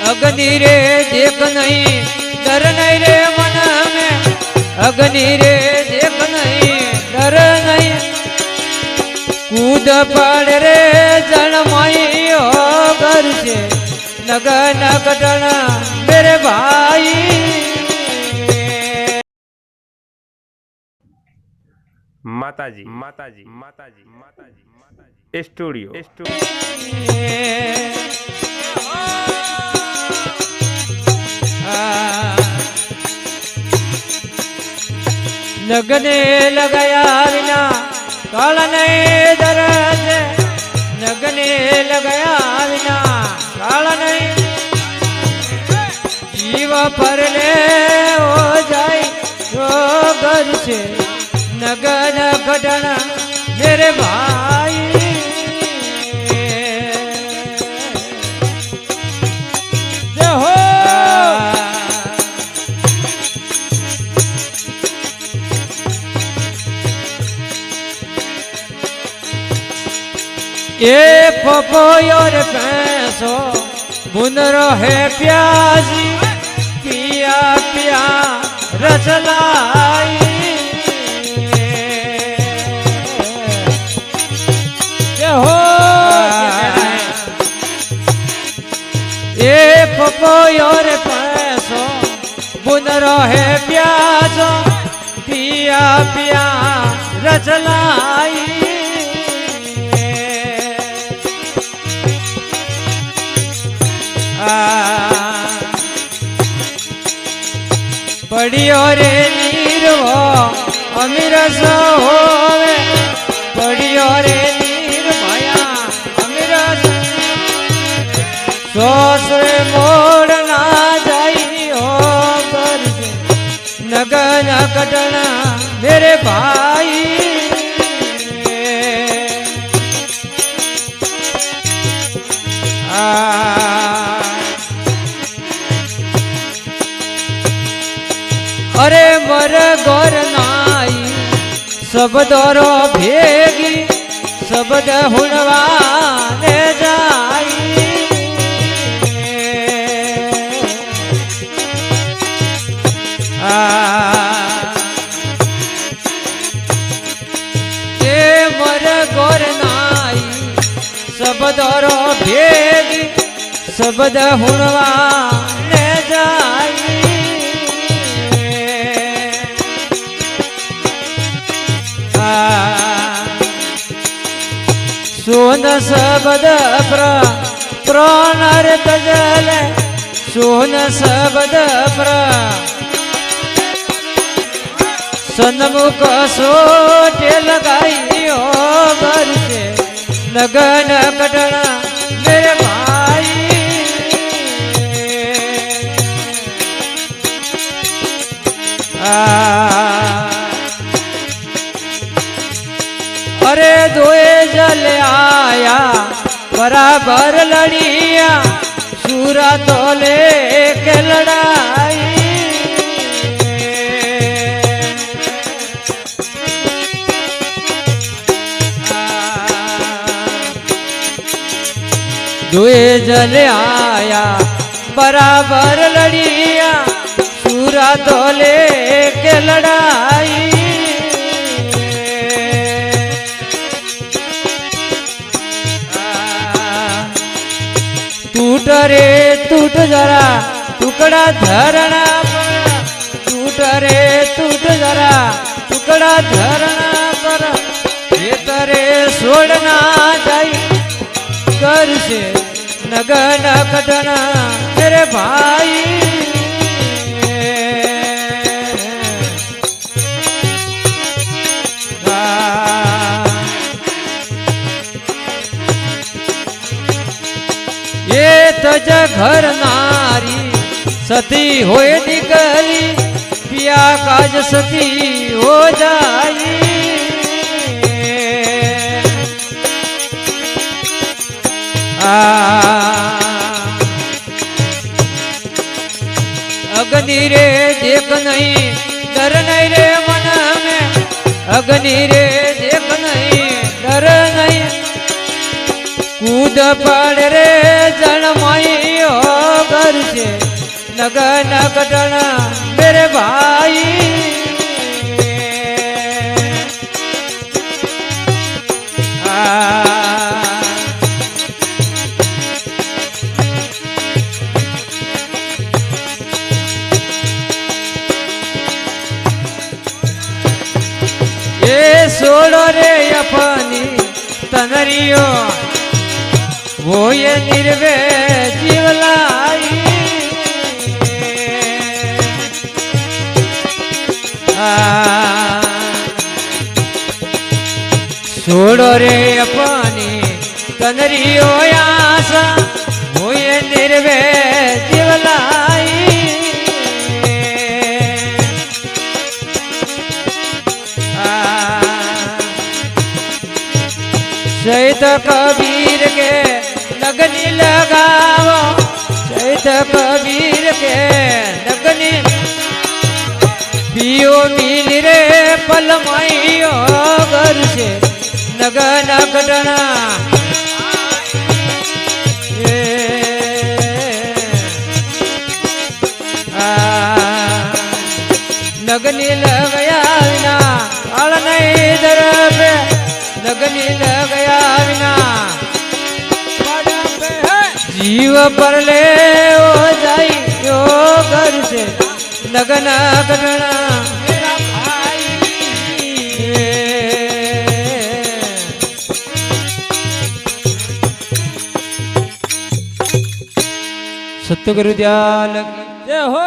अग्नि रे देख नहीं डर नहीं रे मन में, अग्नि रे देख नहीं डर नहीं, कूद पड़ रे जन्माई हो घर से नगन कटना मेरे भाई। माताजी माताजी माताजी माताजी स्टूडियो लगने लगाया बिना काला नहीं दर्द, लगने लगाया बिना काला नहीं, जीव पर ले हो जाए तो घर से नगन घटना मेरे भाई। जय हो ये पपोयर पैसो बुनरो है प्यासी, पिया पिया रसलाई। ये पपोयर पैसो बुनरो है प्यासो, पिया पिया रसलाई। पड़ियो रे नीरवो अमीर सो होवे, पड़ियो रे नीर माया अमीर सोसरे मोड़ ना जाई हो घर से नगन कटना मेरे भाई। अरे मर गोर नाई सब दौरो भेगी, शब्द हुणवाने जाई। ये मर गोर नाई सब दौरो भेगी, शब्द हुणवाने जाई। सोन शब्द प्राण तजल, सोन शब्द सन्मुख सोटे लगाई हो घर से लगन कटना मेरे भाई। अरे दोए जल आया बराबर लड़िया, सूरा तो लेके लड़ाई। दोए जल आया बराबर लड़िया, सूरा तो लेके लड़ाई। टूट रे टूट जरा टुकड़ा धरना पर, टूट रे टूट जरा टुकड़ा धरना पर, ये तरे छोड़ना जाई घर से नगन कटना मेरे भाई। ये तज घर नारी सती होए निकली, पिया काज सती हो जाई। अग्नि रे देख नहीं डर नहीं रे मन में, अग्नि रे देख नहीं डर नहीं, कूद पड़ रे जन्माई हो घर लगन कटन मेरे भाई ये सोड़ो रे अपनी तनरियो वो ये निर्वे जीवलाई छोड़ो रे अपनी तनरियो आशा वो ये निर्वे जीवलाई सहित कबीर के लगनी लगावो सहित कबीर के लगनी पियो मिल रे पलमाइयो घर से नगन कटना नगनी लगया विना अल नहीं दर पे लगनी लगया विना जीव पर ले ओ जाई यो घर से लगन कटना मेरा भाई सतगुरु दयाल जय हो।